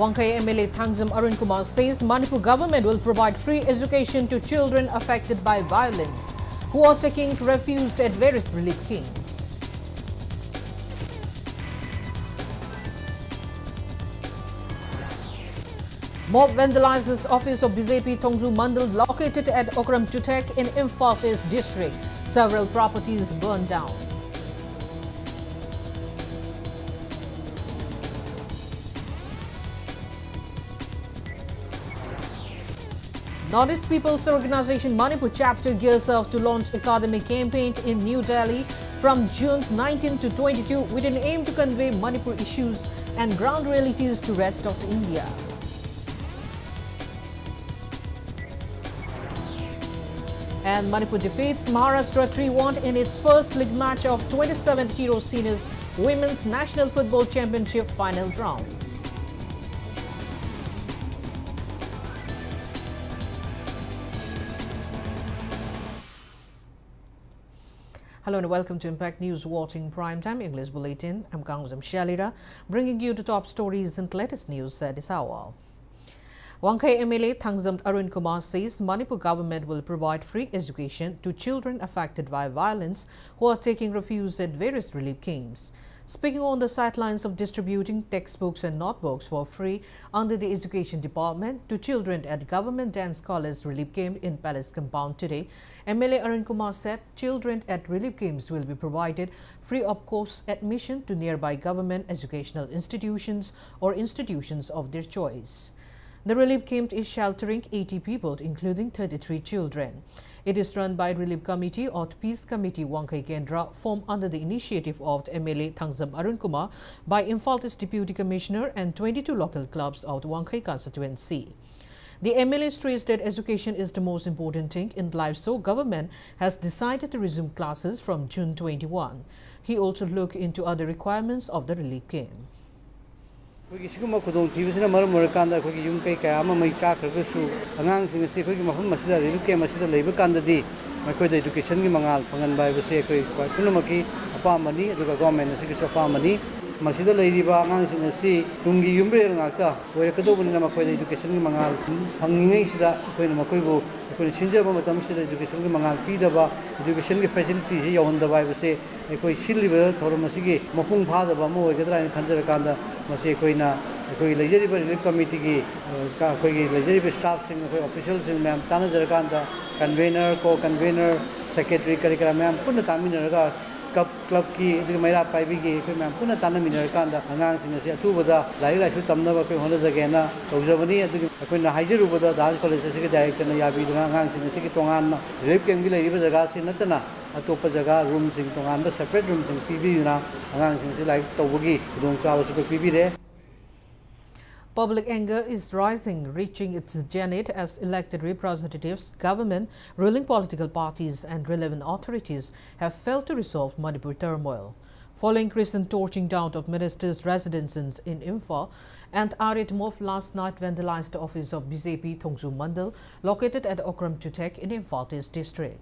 Wangkai MLA Thangzam Arun Kumar says Manipur government will provide free education to children affected by violence who are taking refuge at various relief camps. Mob vandalizes office of BJP Tongju Mandal located at Okram Tutek in Imphal East district. Several properties burned down. Northeast People's Organization Manipur chapter gears up to launch academic campaign in New Delhi from June 19 to 22 with an aim to convey Manipur issues and ground realities to rest of India. And Manipur defeats Maharashtra 3-1 in its first league match of 27th Hero Seniors Women's National Football Championship final round. Hello and welcome to Impact News watching Primetime English Bulletin. I'm KANGUJAM SHELLYRA, bringing you the top stories and latest news at this hour. Wangkai MLA Thangzam Arun Kumar says Manipur government will provide free education to children affected by violence who are taking refuge at various relief camps. Speaking on the sidelines of distributing textbooks and notebooks for free under the Education Department to children at Government Dance College Relief Camp in Palace Compound today, MLA Arun Kumar said children at relief camps will be provided free of cost admission to nearby government educational institutions or institutions of their choice. The relief camp is sheltering 80 people, including 33 children. It is run by Relief Committee or Peace Committee Wangkai Kendra, formed under the initiative of MLA Thangzam Arun Kumar by Imphal East Deputy Commissioner and 22 local clubs of Wangkai constituency. The MLA stressed that education is the most important thing in life, so government has decided to resume classes from June 21. He also looked into other requirements of the relief camp. We siguma kudong TV maram morakanda ko yung kay kaya may chakra su angang sing si ko mafum masida riluke masida labor kanda di may education gi mangal panganbay base ko kuno maki apa mani aduga government si ki apa mani masida leidiba angang sing si tungi yumre ngakta were kado buni na makoi education gi mangal hangingai sida ko na makoi bo ko sinjaba matam sida education gi mangal pidaba education gi facilities hi yahonda bai base ko silliba thoromasi gi mapung phada ba mo oigadra khanjara kanda masi koina koi leisure relief committee ki koi leisure staff sing koi officials sing ma'am tana jarakanda convener co convener secretary karikara ma'am punna taminaraga club ki maira paibi ki koi ma'am punna tana minarakanda angang sing asi atubada lai lai su tamna ba koi hona jagena tawjabani adu koi na haijeru bada dance college se director na yabi duna angang sing asi ki tongan relief camp gi leiba jaga si natana atopa jaga room sing tongan ba separate room sing pb na angang sing si lai tawgi dong chawa su ko pb re. Public anger is rising, reaching its zenith as elected representatives, government, ruling political parties and relevant authorities have failed to resolve Manipur turmoil. Following recent torching down of ministers' residences in Imphal, and Arit Mof last night vandalized the office of BJP Tongju Mandal located at Okram Tutek in Imphal East district.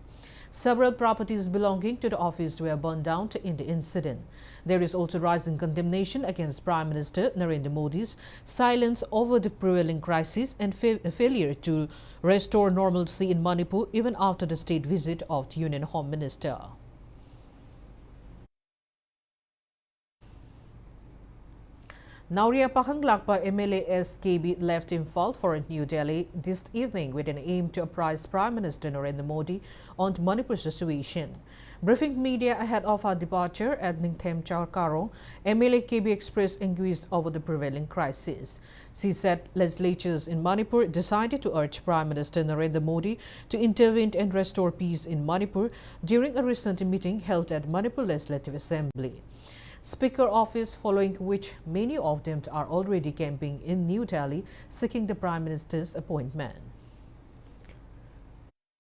Several properties belonging to the office were burned down in the incident. There is also rising condemnation against Prime Minister Narendra Modi's silence over the prevailing crisis and failure to restore normalcy in Manipur even after the state visit of the Union Home Minister. Nauria Pakanglakpa MLA SKB left Imphal for New Delhi this evening with an aim to apprise Prime Minister Narendra Modi on Manipur's situation. Briefing media ahead of her departure at Ningthem Karong, MLA KB expressed anguish over the prevailing crisis. She said legislatures in Manipur decided to urge Prime Minister Narendra Modi to intervene and restore peace in Manipur during a recent meeting held at Manipur Legislative Assembly. Speaker office, following which many of them are already camping in New Delhi seeking the Prime Minister's appointment.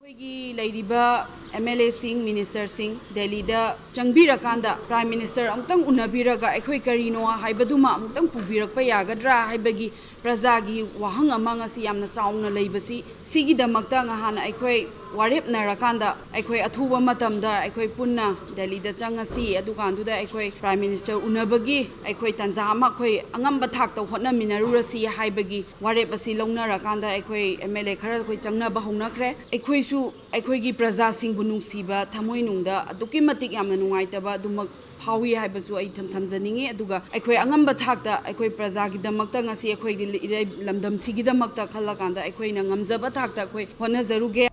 We ladyba MLA Singh, Minister Singh, Delhi da Changbira Kanda, Prime Minister Amtang Unabiraga, Ekoi Karino, Haibaduma, Amtang Pubirak Payagadra, Haibagi, Prazagi, Wahang among us Yamna Sauna Labasi, Sigi da Maktanga Hana, Ekoi, Warip Narakanda, Ekoi Atuba Matamda, Ekoi Puna, Delhi da Changasi, Adukandu da Ekoi, Prime Minister Unabagi, Ekoi Tanzama, Koi, Angambatak, the Hotna Minarurasi, Haibagi, Waripasi Lona Rakanda, Ekoi, MLA Karakoi Changna Bahunakre, Ekoi Su, Ekoi Praza Sing Bunungsiba, Tamoinunda, Dukimatik Yamanuaitaba, Dumak. Hawi haibasu ai thamjaninge aduga aikoi angamba thakta aikoi praja gi damakta ngasi aikoi lamdam sigi damakta khalakanda aikoi na ngamjaba thakta aikoi hona zaruge.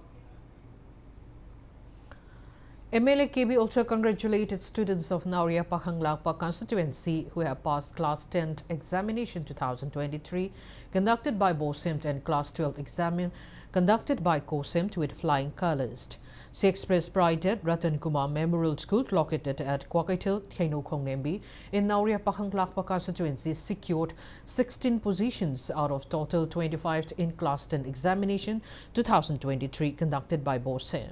MLA KB also congratulated students of Nauria Pakhanglakpa constituency who have passed Class 10 examination 2023 conducted by BOSIMT and Class 12 exam conducted by COSIMT with flying colours. She expressed pride that Ratan Kumar Memorial School located at Kwakaitil, Thaino Khongnembi in Nauria Pakhanglakpa constituency secured 16 positions out of total 25 in Class 10 examination 2023 conduced by BOSIMT.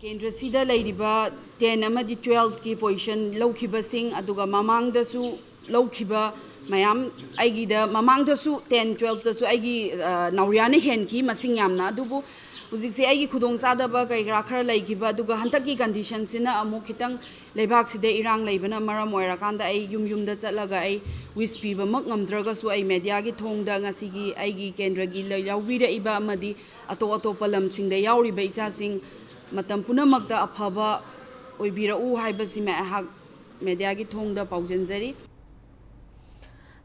Kendra Sida Ladiba 10 amadi 12 ki position lowkiba sing aduga mamang dasu lowkiba mayam aigi da mamang dasu 10 12 dasu aigi Nauriana hen ki masing yamna adubu uzik se aigi khudong sadaba kai rakhar laikiba aduga hantaki condition sina amu khitang leibak side irang leibana maram oirakanda ai yum da chatlaga ai wispi ba mak ngamdraga su ai media gi thongda ngasi gi aigi kendra gi lawira iba amadi ato palam sing da yauri ba isa sing Matam Punamakta Apaba Oibira Haibasima Mediagi Tongda Paujanzeri.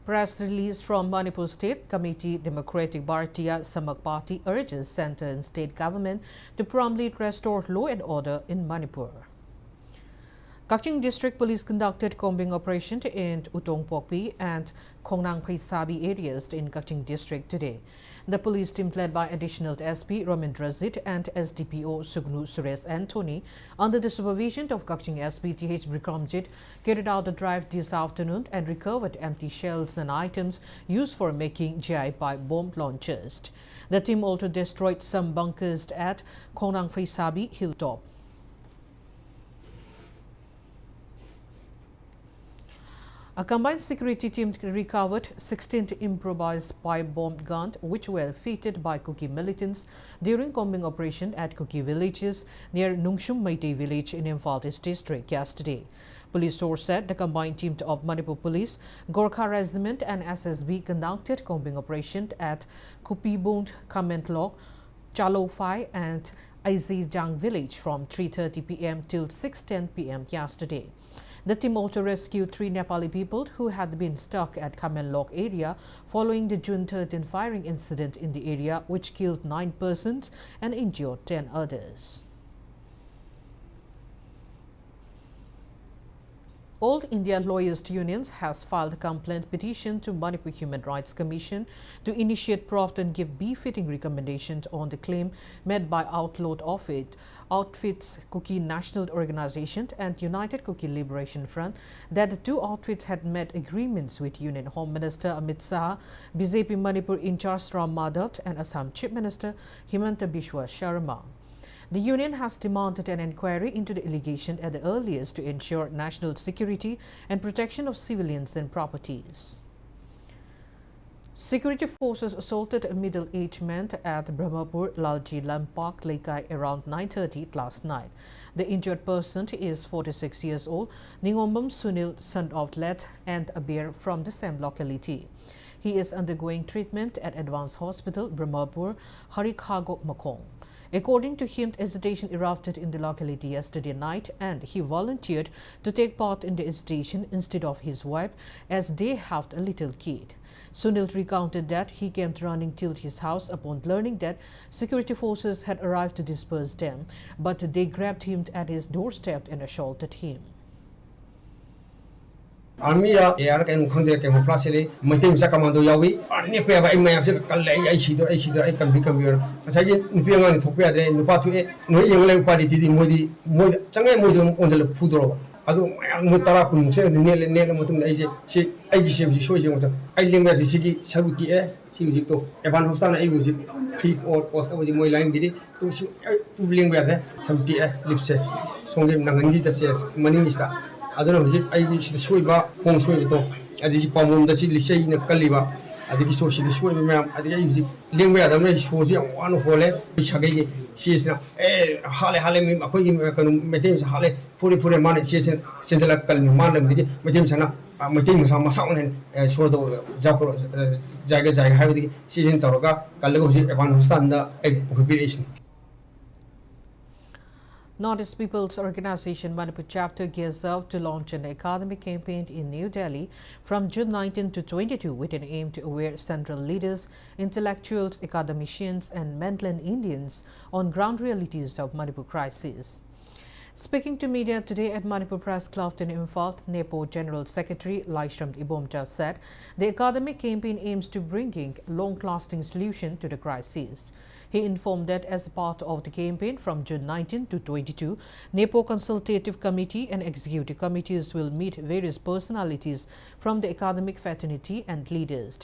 Press release from Manipur State Committee Democratic Bharatiya Samak Party urges centre and state government to promptly restore law and order in Manipur. Kaching District Police conducted combing operation in Utongpokpi and Khongnang Phaisabi areas in Kaching District today. The police team led by additional SP Ramindrazit and SDPO Sugnu Suresh Anthony under the supervision of Kaching SP TH Bikramjit carried out a drive this afternoon and recovered empty shells and items used for making GI by bomb launchers. The team also destroyed some bunkers at Khongnang Phaisabi hilltop. A combined security team recovered 16 improvised pipe bomb guns which were fitted by Kuki militants during combing operation at Kuki villages near Nungshum Meitei village in Imphal East district yesterday. Police source said the combined team of Manipur Police, Gorkha Regiment and SSB conducted combing operation at Kupibund, Kamentlok, Chalofai and Aizijang village from 3:30 p.m. till 6:10 p.m. yesterday. The team also rescued 3 Nepali people who had been stuck at Kamenlok area following the June 13 firing incident in the area which killed 9 persons and injured 10 others. All India Lawyers Unions has filed a complaint petition to Manipur Human Rights Commission to initiate prompt and give befitting recommendations on the claim made by outlawed outfits Kuki National Organization and United Kuki Liberation Front that the 2 outfits had made agreements with Union Home Minister Amit Shah, BJP Manipur in charge Ram Madhav and Assam Chief Minister Himanta Biswa Sharma. The union has demanded an inquiry into the allegation at the earliest to ensure national security and protection of civilians and properties. Security forces assaulted a middle-aged man at Brahmapur Lalji Lampak Lekai around 9:30 last night. The injured person is 46 years old, Ningombam Sunil, son of Let and Abir from the same locality. He is undergoing treatment at Advanced Hospital Brahmapur Harikhago Makong. According to him, agitation erupted in the locality yesterday night and he volunteered to take part in the agitation instead of his wife as they have a little kid. Sunil recounted that he came running to his house upon learning that security forces had arrived to disperse them, but they grabbed him at his doorstep and assaulted him. Army air can contact camouflage, my team Sakamando Yawi, Nipa, I may have I can become your Sajan Nipian Topia, Nupatu, no young party did more Changa Muslim on the Pudro. adu mayam mu tara kun se ne mutum ai se ai gi se so je mutum ai lengua se sigi saruti si uji to evan hosana ai uji peak or post uji moi line bidi to si tu lengua se saruti lipse songe nangangi ta se mani mista aduna uji ai gi se soiba hong soi to adi si pamom da si lisei na kaliba adi gi so si soi mayam adi ai uji lengua da mai so ji wan hole sagai si is na hale mi akoi gi kan metem sa hale puri man si senjala kal man lam digi metem sana metem masa on so do japro jaga ha digi si sin taroga kalgo si evan hustan da occupation. Northeast People's Organization Manipur chapter gears up to launch an academic campaign in New Delhi from June 19 to 22 with an aim to aware central leaders, intellectuals, academicians and mainland Indians on ground realities of Manipur crisis. Speaking to media today at Manipur Press Club in Imphal, NEPO General Secretary Laishram Ibomcha said the academic campaign aims to bringing long-lasting solution to the crisis. He informed that as a part of the campaign from June 19 to 22, NEPO Consultative Committee and Executive Committees will meet various personalities from the academic fraternity and leaders.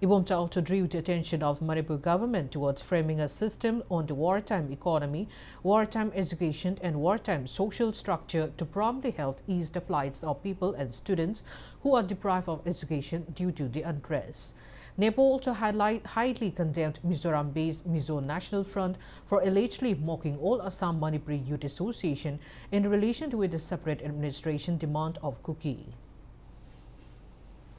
Ibomcha also drew the attention of Manipur government towards framing a system on the wartime economy, wartime education and wartime social structure to promptly help ease the plights of people and students who are deprived of education due to the unrest. NEPO also highly condemned Mizoram-based Mizo National Front for allegedly mocking all Assam Manipuri Youth Association in relation to the separate administration demand of Kuki.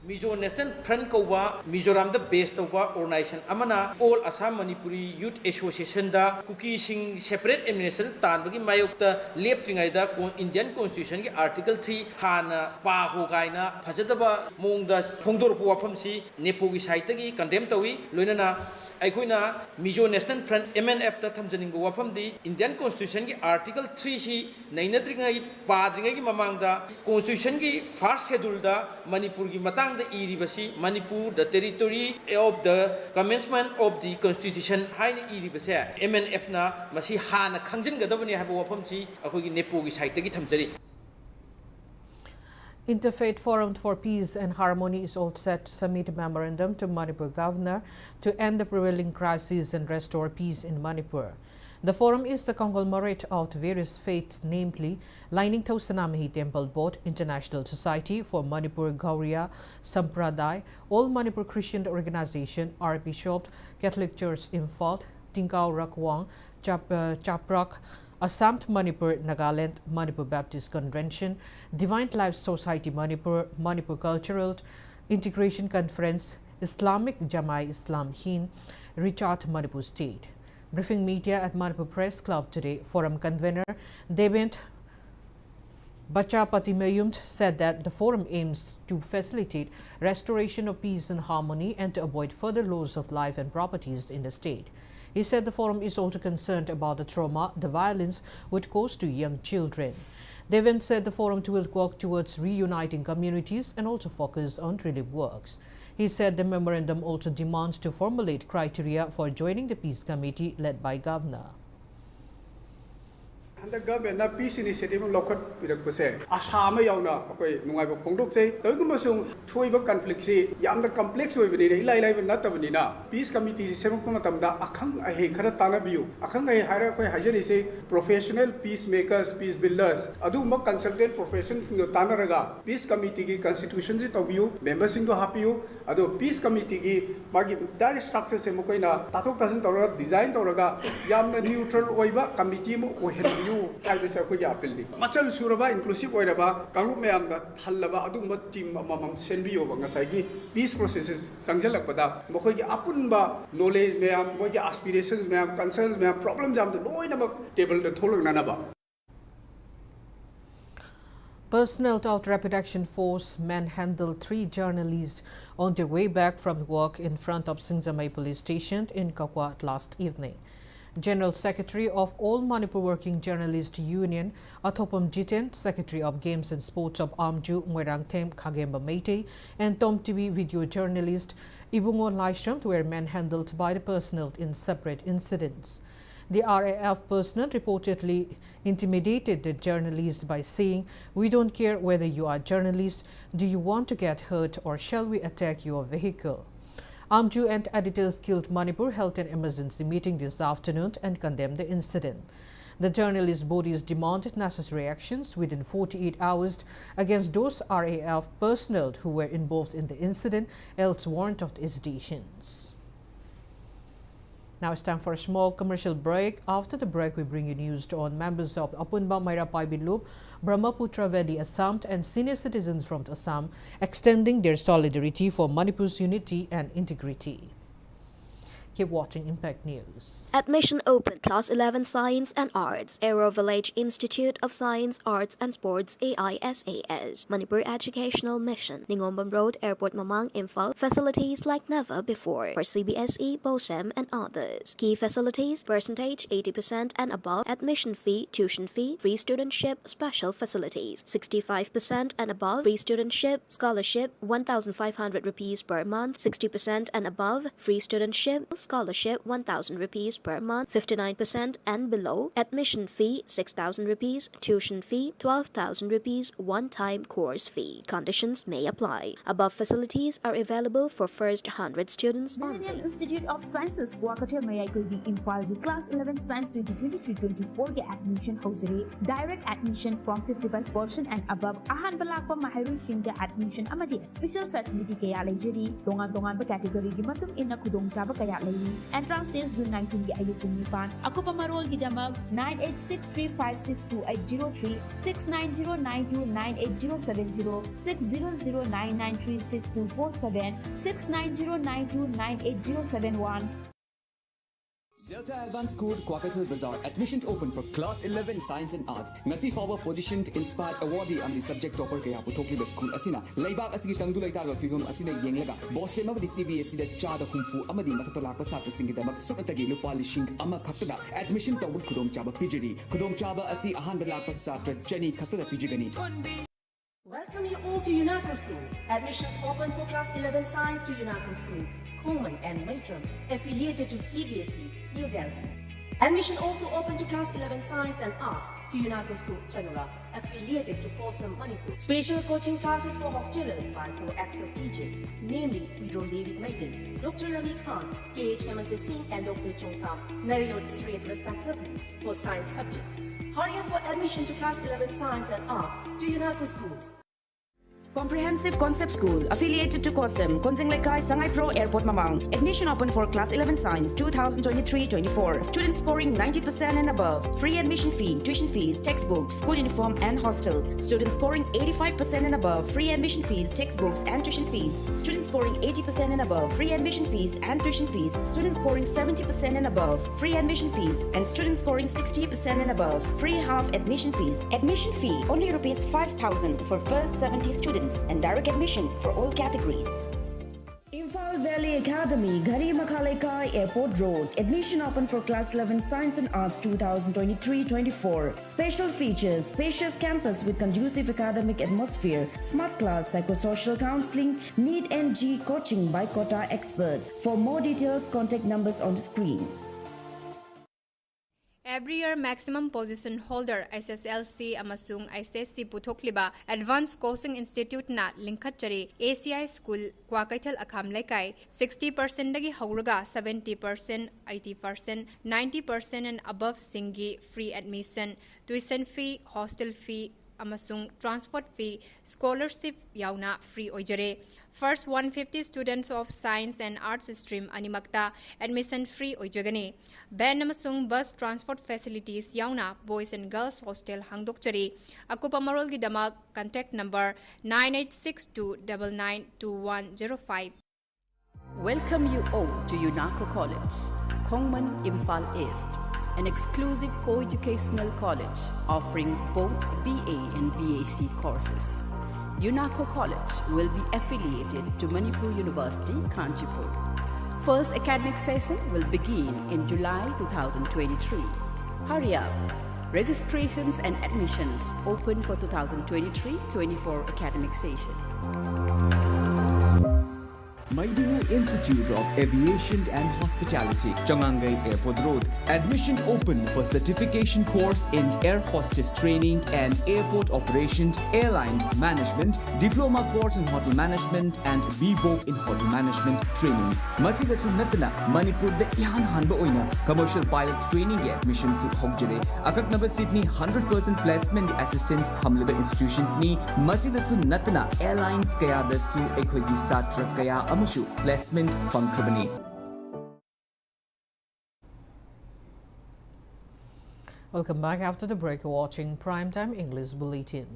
Mizo National Front Kowa, Mizoram the base of organization Amana, all Assam Manipuri Youth Association da Kuki sing separate administration Tanbagi Mayokta Lepting Ida Indian Constitution Article 3 Hana Pa Hogaina Pajataba Mongdas Pongdor Puapamsi Nepogi Saitagi condemned Tawi Lunana Aikuina Mizo National Front MNF ta Tamjaning Wafamdi Indian Constitution Article 3 si Nainatringai Padringai Mamangda Constitution ki first schedule da Manipur ki Matang the Iribasi Manipur the territory of the commencement of the Constitution Haina Iribase MNF na Masi Hana Kangjin Gadabani have Wafamsi Akugi Nepogi Saitagi Tamjari. Interfaith Forum for Peace and Harmony is all set to submit a memorandum to Manipur Governor to end the prevailing crisis and restore peace in Manipur. The forum is the conglomerate of various faiths, namely Lining Tausanamahi Temple Board, International Society for Manipur Gauriya Sampradaya, All Manipur Christian Organization, R. Bishop, Catholic Church Imphal, Tingkau Rakwang, Chaprak, Assam Manipur, Nagaland, Manipur Baptist Convention, Divine Life Society Manipur, Manipur Cultural Integration Conference, Islamic Jamai Islam Hind, Richard Manipur State. Briefing media at Manipur Press Club today, forum convener Devent Bachapatimayumt said that the forum aims to facilitate restoration of peace and harmony and to avoid further loss of life and properties in the state. He said the forum is also concerned about the trauma the violence would cause to young children. Devent said the forum will work towards reuniting communities and also focus on relief works. He said the memorandum also demands to formulate criteria for joining the peace committee led by Governor. The government peace initiative local Pirapose, Assam Yauna, okay, Nunga Pondok say, Togumasung, Choiba conflict, Yam the complex with the Ilai Natavanina, peace committee, Semukumatamda, Akang Ahe Karatana view, Akang Hierarchy Hajari say, professional peacemakers, peace builders, Aduma consultant professions in the Tanaraga, peace committee constitutions it of you, members in the happy you, Ado peace committee, Magi, that structure Semukoina, Tato doesn't design Toraga, Yam the neutral Oiba committee, Ohe. Machal Suraba inclusive Oiraba, Kalu Mayamda, Talaba, Adumba team Mamam Senbio, Bangasagi, peace processes, Sanjalakpada, Mokogi Apunba, knowledge mayam, Moja aspirations mayam, concerns mayam, problems am the low in a table the Tolu Nanaba. Personnel of Rapid Action Force manhandled 3 journalists on their way back from work in front of Singzamai Police Station in Kakwa last evening. General Secretary of All Manipur Working Journalists Union, Athopam Jiten, Secretary of Games and Sports of Amju, Moirangthem Khagemba Meitei, and Tom TV video journalist Ibungo Laishram were manhandled by the personnel in separate incidents. The RAF personnel reportedly intimidated the journalists by saying, "We don't care whether you are journalists. Do you want to get hurt or shall we attack your vehicle?" Armed UN editors killed Manipur held an emergency meeting this afternoon and condemned the incident. The journalists' bodies demanded necessary actions within 48 hours against those RAF personnel who were involved in the incident, else warned of the hesitations. Now it's time for a small commercial break. After the break, we bring you news on members of Apunba Maira Paibilub, Brahmaputra Valley, Assam, and senior citizens from Assam extending their solidarity for Manipur's unity and integrity. Keep watching Impact News. Admission open Class 11 Science and Arts, Aero Village Institute of Science, Arts and Sports, AISAS, Manipur Educational Mission, Ningombam Road, Airport Mamang, Imphal, facilities like never before for CBSE, BOSEM and others. Key facilities, percentage 80% and above, admission fee, tuition fee, free studentship, special facilities, 65% and above, free studentship, scholarship, 1,500 rupees per month, 60% and above, free studentship, scholarship 1,000 rupees per month, 59% and below, admission fee 6,000 rupees, tuition fee 12,000 rupees, one-time course fee. Conditions may apply. Above facilities are available for first 100 students only. Millennium Institute of Sciences Guwahati Mayaikurvi Imphal ki Class 11 Science 2023-24 ke admission hosere. Direct admission from 55% and above. Ahan balakpa mahiruishin ke admission amadi special facility kaya lejeri. Dongan ba category ki matum inna kudong chaba kaya lejeri. Entrance test June 19 ki ayuk kumipan. Ako pamarol ki jamag 9863562803 690929870 600993624 69092987071. Delta Advanced School, Kwakathil Bazaar. Admission open for Class 11 Science and Arts. Ngasi fawa positioned inspired awardee ang subject topper kaya puthokli ba school asina. Laibak asigi tangdulay taga figum asina yenglaga. Bosse mabadi CBSE da chada kumfu amadi matatalak pa satra singidamag sumantagi lupa lishing ama khatada. Admission tawud kudom chaba pijiri. Kudom chaba asi ahan balak pa satra Jenny khatada pijigani. Welcome you all to UNACO School. Admissions open for Class 11 Science to UNACO School, Coleman and Matram, affiliated to CBSE, New Delhi. Admission also open to Class 11 Science and Arts to UNACO School, Chanura, affiliated to Kosam, Manipur. Special coaching classes for hostelers by 4 expert teachers, namely Pedro David Maiden, Dr. Ravi Khan, K.H. Hemant Singh and Dr. Chongtham, Narayot Sriyat respectively, for science subjects. Hurry up for admission to Class 11 Science and Arts to UNACO Schools. Comprehensive Concept School, affiliated to COSM, Konsinglekay, Sangay Pro, Airport Mamang. Admission open for Class 11 Science 2023-24. Students scoring 90% and above. Free admission fee, tuition fees, textbooks, school uniform and hostel. Students scoring 85% and above. Free admission fees, textbooks and tuition fees. Students scoring 80% and above. Free admission fees and tuition fees. Students scoring 70% and above. Free admission fees and students scoring 60% and above. Free half admission fees. Admission fee only rupees 5,000 for first 70 students. And direct admission for all categories. Imphal Valley Academy, Ghari Makhalaikai, Airport Road. Admission open for Class 11 Science and Arts 2023-24. Special features: spacious campus with conducive academic atmosphere, smart class, psychosocial counseling, NEET NG coaching by quota experts. For more details, contact numbers on the screen. Every year, maximum position holder SSLC amasung ICSC puthokliba Advanced Coaching Institute na linkhatchari ACI School Kwakaithal Akham Laikai 60% dagi hauraga 70%, 80%, 90% and above singi free admission, tuition fee, hostel fee amasung transport fee, scholarship yauna free oijare. First 150 students of science and arts stream animakta admission free oijagani. Ban amasung bus transport facilities yauna boys and girls hostel hangdokchari. Akupa marol gidamag contact number 9862992105. Welcome you all to UNACO College, Kongman, Imphal East, an exclusive co-educational college offering both BA and BAc courses. UNACO College will be affiliated to Manipur University, Kanchipur. First academic session will begin in July 2023. Hurry up! Registrations and admissions open for 2023-24 academic session. Maidinu Institute of Aviation and Hospitality, Changangai Airport Road. Admission open for certification course in air hostess training and airport operations, airline management, diploma course in hotel management and VVOC in hotel management training. Masida Sunatana, Manipur the Ihan Hanba Oina, commercial pilot training admission su Hogjere. Akak number Sydney 100% placement assistance Hamliba Institution ni Masida Sunatana airlines kaya da su Ekogi Satra kaya amushu placement fangkrabani. Welcome back after the break. You're watching Primetime English Bulletin.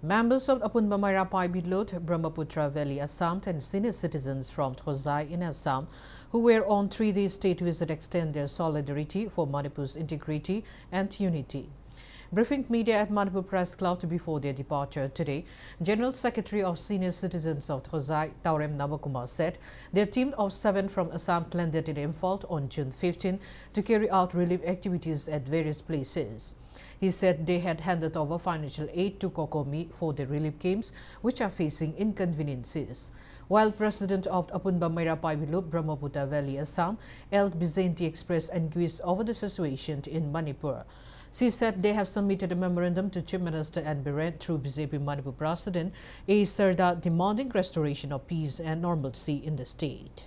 Members of Apun Bamaira Paibilot, Brahmaputra Valley, Assam and senior citizens from Thozai in Assam who were on 3-day state visit extend their solidarity for Manipur's integrity and unity. Briefing media at Manipur Press Club before their departure today, General Secretary of Senior Citizens of Thozai, Taurem Navakumar, said their team of 7 from Assam landed in Imphal on June 15 to carry out relief activities at various places. He said they had handed over financial aid to Kokomi for the relief camps, which are facing inconveniences. While President of Apun Bamaira Paibilot, Brahmaputra Valley, Assam, El Bizenti expressed anguish over the situation in Manipur. She said they have submitted a memorandum to Chief Minister and Biren through BJP Manipur President A. Sarda demanding restoration of peace and normalcy in the state.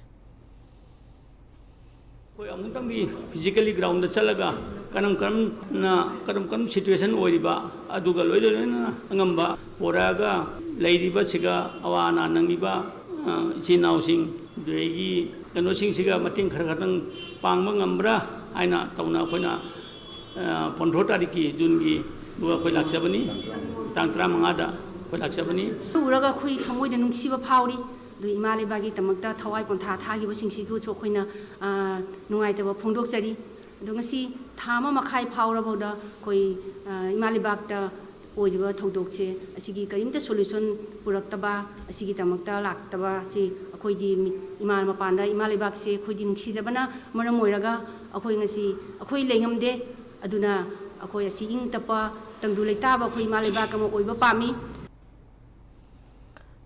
Physically ground chalaga kanam situation oiriba aduga loidona angamba poraga leidiba siga awana nangiba chinausing degi kanosing siga mating khargatang pangma ngambra aina tauna khoina 15 tariki jungi duga khoi laksabani tang 35 da khoi laksabani uraga khoi thamoi da nungsiba phawri du imale bagi tamakta thawai pontha thagi ba singsi gu cho khoina nungai ta ba phongdok sari du ngasi thama makhai phawra boda koi imale bagta oiba thodok che asigi karimta solution puraktaba asigi tamakta laktaba chi akhoi di imal mapanda imale bag se khoi di nungsi jabana maram oiraga akhoi ngasi akhoi lengamde aduna akhoi asi ing tapa tangdu leitaba akhoi imale bag am oiba pami.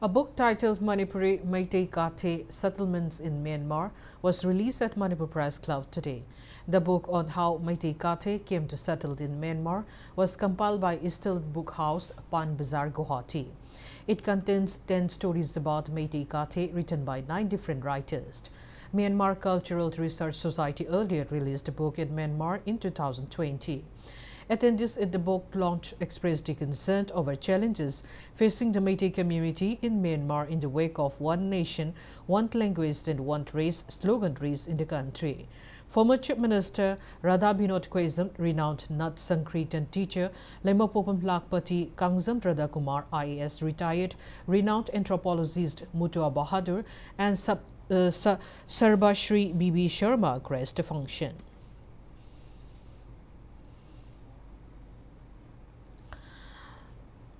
A book titled Manipuri Meitei Kathe Settlements in Myanmar was released at Manipur Press Club today. The book on how Meitei Kathe came to settle in Myanmar was compiled by Istil Book House, Pan Bazaar, Guwahati. It contains 10 stories about Meitei Kathe written by 9 different writers. Myanmar Cultural Research Society earlier released a book in Myanmar in 2020. Attendees at the book launch expressed concern over challenges facing the Meitei community in Myanmar in the wake of One Nation, One Language and One Race slogan raised in the country. Former Chief Minister Radha Binod Kwezam, renowned Nat Sankritan teacher, Lemapopam Lakpati Kangzam Radha Kumar, IAS retired, renowned anthropologist Mutua Bahadur and Sarbashri Bibi Sharma graced the function.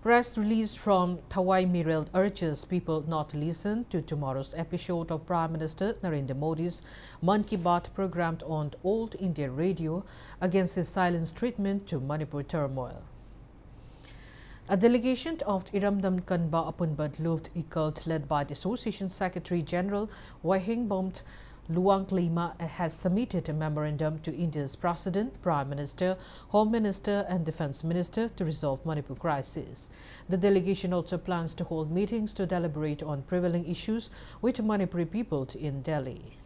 Press release from Thawai Mirel urges people not to listen to tomorrow's episode of Prime Minister Narendra Modi's Man Ki Baat programmed on Old India Radio against his silence treatment to Manipur turmoil. A delegation of Iramdam Kanba Apunbad Lupt Ikalt led by the Association Secretary General Wahing Bomt Luang Lima has submitted a memorandum to India's President, Prime Minister, Home Minister and Defence Minister to resolve Manipur crisis. The delegation also plans to hold meetings to deliberate on prevailing issues with Manipuri people in Delhi.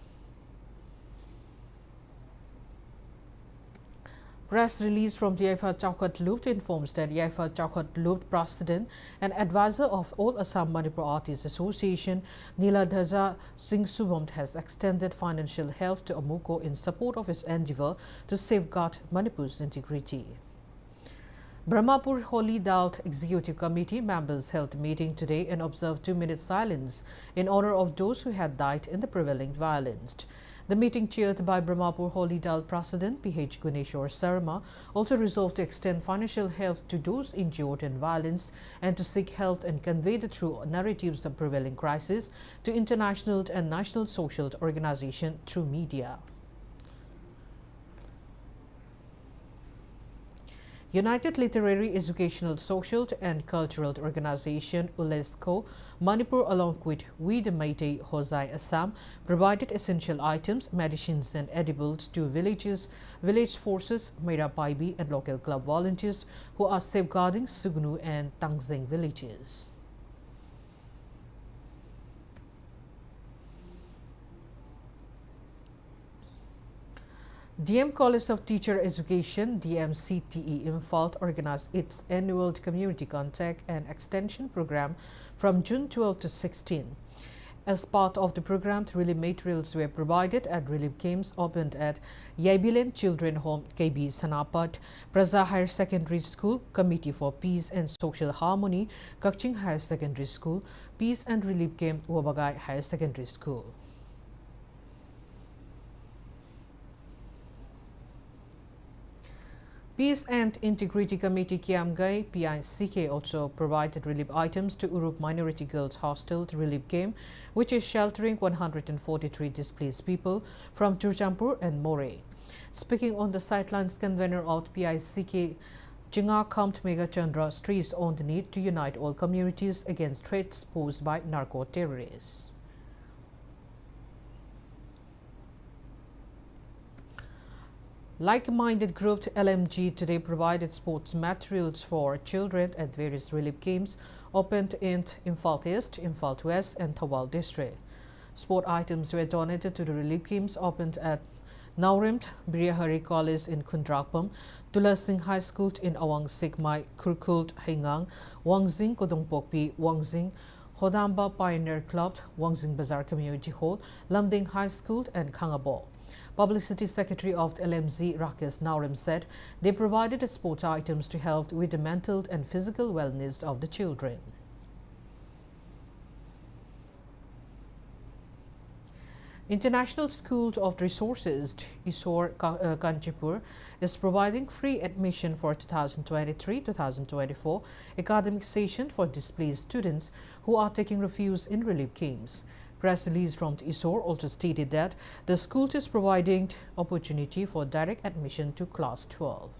Press release from the Yaifa Chaukat Lupt informs that Yaifa Chaukat Lupt President and advisor of All Assam Manipur Artists Association, Niladhaja Singh Subhamt, has extended financial help to Amuko in support of his endeavor to safeguard Manipur's integrity. Brahmapur Holy Dalt Executive Committee members held a meeting today and observed 2-minute silence in honor of those who had died in the prevailing violence. The meeting, chaired by Brahmapur Holy Dal President P.H. Guneshwar Sarma, also resolved to extend financial help to those injured in violence and to seek help and convey the true narratives of prevailing crisis to international and national social organizations through media. United Literary, Educational, Social and Cultural Organization UNESCO, Manipur along with We the Meitei Hosai Assam provided essential items, medicines and edibles to village forces, Meira Paibi and local club volunteers who are safeguarding Sugnu and Tangzeng villages. DM College of Teacher Education, DMCTE Imphal, organized its annual Community Contact and Extension program from June 12 to 16. As part of the program, relief materials were provided at relief camps opened at Yaibilen Children Home, KB Sanapat, Praza Higher Secondary School, Committee for Peace and Social Harmony, Kakching Higher Secondary School, Peace and Relief Camp, Wabagai Higher Secondary School. Peace and Integrity Committee Kiamgai PICK also provided relief items to Urup Minority Girls Hostel Relief Camp, which is sheltering 143 displaced people from Churchampur and More. Speaking on the sidelines, convener of PICK Chinga Kampt Mega Chandra stressed on the need to unite all communities against threats posed by narco-terrorists. Like-minded group LMG today provided sports materials for children at various relief camps opened in Imphal East, Imphal West and Thawal district. Sport items were donated to the relief camps opened at Naurimt Birihari College in Kundrakpam, Tulasing High School in Awang Sikmai, Kurkult Haingang, Wangzing Kodongpokpi, Wangzing, Hodamba Pioneer Club, Wangzing Bazaar Community Hall, Lamding High School and Kangabo. Publicity Secretary of the LMZ, Rakesh Naurim, said they provided sports items to help with the mental and physical wellness of the children. International School of Resources, Isor Kanchipur, is providing free admission for 2023-2024 academic session for displaced students who are taking refuge in relief camps. Press release from ISOR also stated that the school is providing opportunity for direct admission to class 12.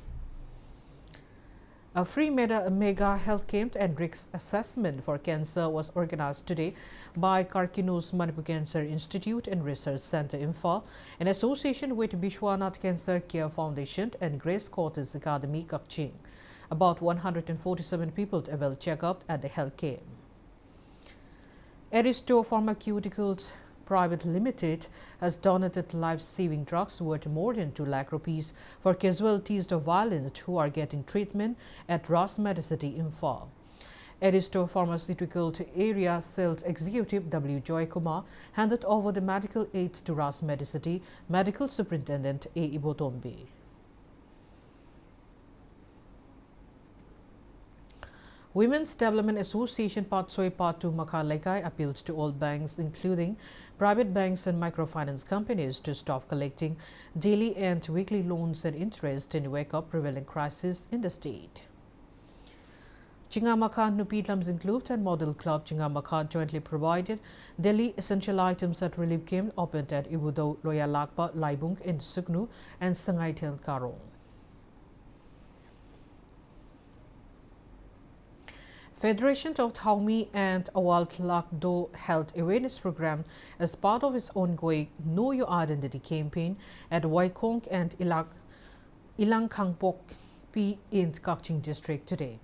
A free mega health camp and risk assessment for cancer was organized today by Karkinu's Manipur Cancer Institute and Research Center Imphal in association with Bishwanath Cancer Care Foundation and Grace Quarters Academy, Kakching. About 147 people availed checkup at the health camp. Aristo Pharmaceuticals Private Limited has donated life-saving drugs worth more than 2 lakh rupees for casualties of violence who are getting treatment at Ras Medicity Imphal. Aristo Pharmaceuticals Area Sales Executive W. Joy Kumar handed over the medical aids to Ras Medicity Medical Superintendent A. Ibotombe. Women's Development Association Patsoi Patu Makalaikai appealed to all banks, including private banks and microfinance companies, to stop collecting daily and weekly loans and interest in the wake of prevailing crisis in the state. Chingamaka Nupi Lamsing Club and Model Club Chingamaka jointly provided daily essential items at relief camp opened at Ibudo Loyalakpa Laibung in Sugnu and Sangaitel Karong. Federation of Thaumi and Awal Tlakdo Health Awareness Program as part of its ongoing Know Your Identity campaign at Waikong and Ilangkangpok P in Kakching District today.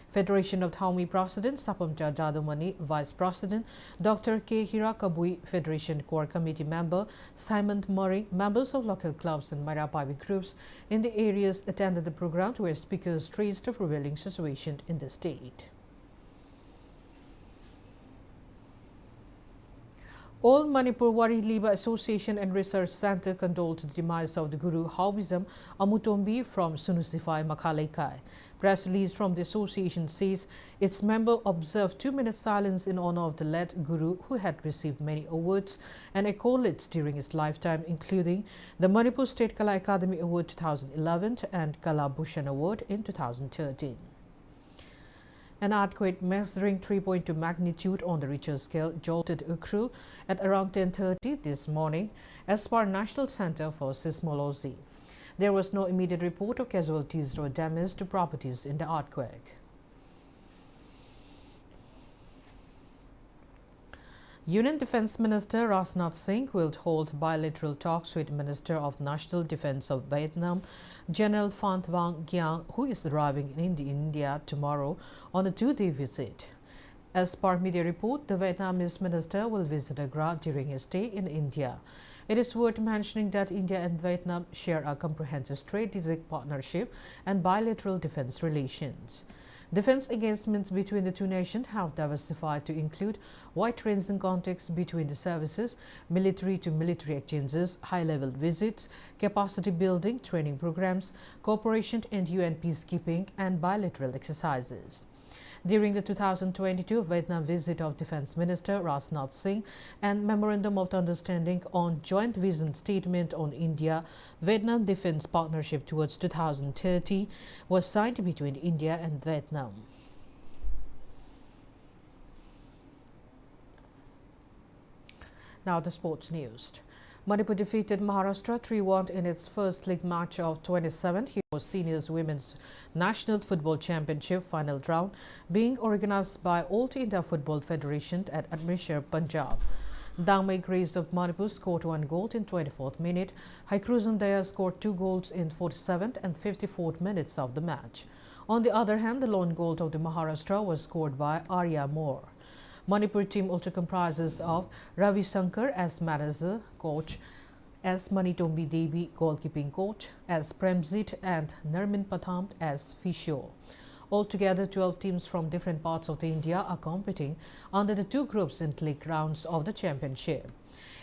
Federation of Thaumi President Sapamcha Jadumani, Vice President Dr. K. Hirakabui, Federation Core Committee member Simon Murray, members of local clubs and Marapabi groups in the areas attended the program where speakers traced the prevailing situation in the state. All Manipur Wari Liba Association and Research Center condoled the demise of the Guru Haubism Amutombi from Sunusifai Makalaikai. Press release from the association says its member observed 2-minute silence in honor of the late Guru, who had received many awards and accolades during his lifetime, including the Manipur State Kala Academy Award 2011 and Kala Bhushan Award in 2013. An earthquake measuring 3.2 magnitude on the Richter scale jolted Ukhrul at around 10:30 this morning, as per National Center for Seismology. There was no immediate report of casualties or damage to properties in the earthquake. Union Defence Minister Rajnath Singh will hold bilateral talks with Minister of National Defence of Vietnam, General Phan Van Giang, who is arriving in India tomorrow on a two-day visit. As per media report, the Vietnamese minister will visit Agra during his stay in India. It is worth mentioning that India and Vietnam share a comprehensive strategic partnership and bilateral defence relations. Defence engagements between the two nations have diversified to include wide-ranging contacts between the services, military-to-military exchanges, high-level visits, capacity building, training programs, cooperation in UN peacekeeping, and bilateral exercises. During the 2022 Vietnam visit of Defence Minister Rajnath Singh and Memorandum of Understanding on Joint Vision Statement on India-Vietnam Defence Partnership towards 2030 was signed between India and Vietnam. Now the sports news. Manipur defeated Maharashtra 3-1 in its first league match of 27th Seniors Women's National Football Championship final round, being organized by All India Football Federation at Amritsar, Punjab. Dangmei Grace of Manipur scored 1 goal in 24th minute. Haikruzan Daya scored 2 goals in 47th and 54th minutes of the match. On the other hand, the lone goal of the Maharashtra was scored by Arya Moore. Manipur team also comprises of Ravi Shankar as manager, coach, as Manitombi Devi goalkeeping coach, as Premjit and Narmin Patham as physio. Altogether, 12 teams from different parts of India are competing under the two groups in league rounds of the championship.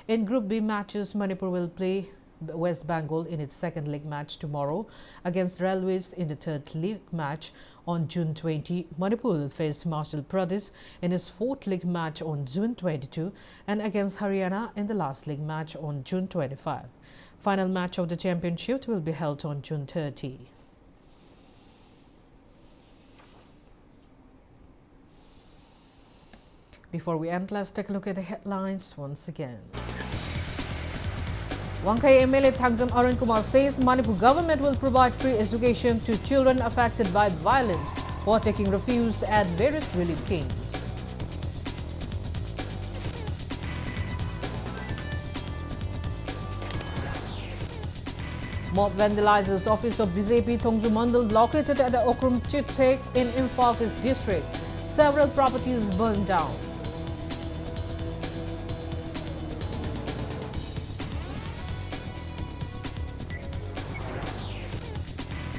In Group B matches, Manipur will play West Bengal in its second league match tomorrow against Railways in the third league match on June 20. Manipur will face Himachal Pradesh in its fourth league match on June 22 and against Haryana in the last league match on June 25. Final match of the championship will be held on June 30. Before we end, let's take a look at the headlines once again. Wankai MLA Thangjam Arun Kumar says Manipur government will provide free education to children affected by violence while taking refuge at various relief camps. Mob vandalizes office of BJP Thongju Mandal located at the Okrum Chipthek in Imphal East district. Several properties burned down.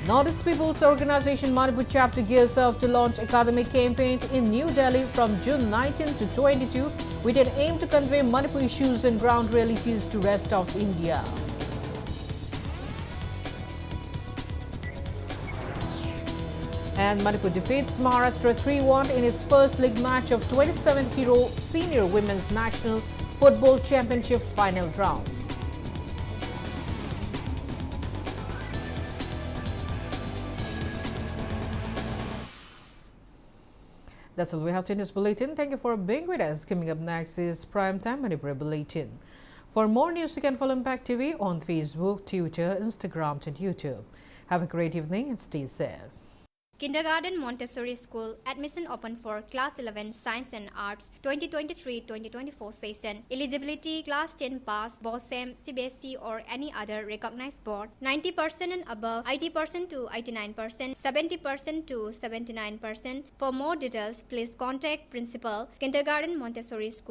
Northeast People's Organization Manipur chapter gears up to launch academic campaign in New Delhi from June 19 to 22 with an aim to convey Manipur issues and ground realities to rest of India. And Manipur defeats Maharashtra 3-1 in its first league match of 27th Hero Senior Women's National Football Championship final round. That's all we have in this bulletin. Thank you for being with us. Coming up next is Primetime Manipur Bulletin. For more news, you can follow Impact TV on Facebook, Twitter, Instagram, and YouTube. Have a great evening and stay safe. Kindergarten Montessori School admission open for Class 11 Science and Arts 2023-2024 session. Eligibility Class 10 pass, BOSEM, CBSE or any other recognized board. 90% and above, 80% to 89%, 70% to 79%. For more details, please contact Principal, Kindergarten Montessori School.